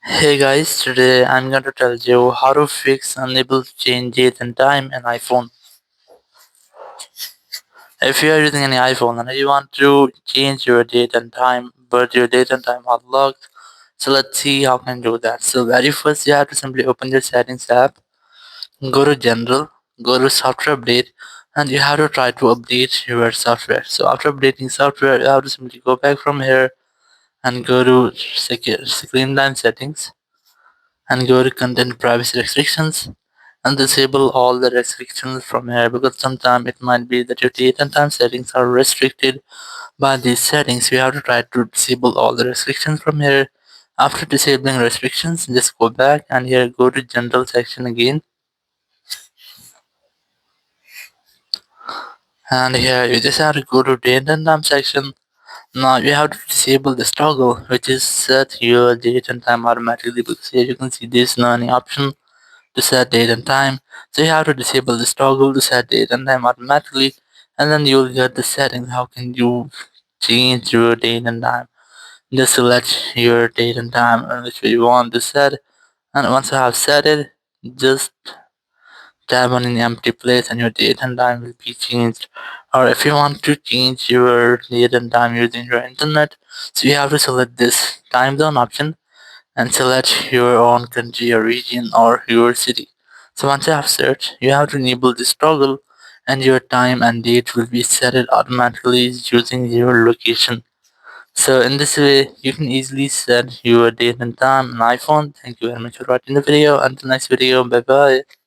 Hey guys, today I'm going to tell you how to fix unable to change date and time in iPhone. If you are using any iPhone and you want to change your date and time, but your date and time are locked, so let's see how can do that. So very first you have to simply open your settings app, go to general, go to software update, and you have to try to update your software. So after updating software, you have to simply go back from here and go to screen time settings and go to content privacy restrictions and disable all the restrictions from here, because sometimes it might be that your date and time settings are restricted by these settings. You have to try to disable all the restrictions from here. After disabling restrictions, just go back and here go to general section again, and here you just have to go to date and time section. Now you have to disable this toggle which is set your date and time automatically, because here you can see there's no any option to set date and time. So you have to disable this toggle to set date and time automatically, and then you'll get the settings. How can you change your date and time? Just select your date and time on which way you want to set, and once you have set it, just tap on an empty place and your date and time will be changed. Or if you want to change your date and time using your internet, so you have to select this time zone option and select your own country or region or your city. So once you have searched, you have to enable this toggle and your time and date will be set it automatically using your location. So in this way, you can easily set your date and time on iPhone. Thank you very much for watching the video. Until next video, bye bye.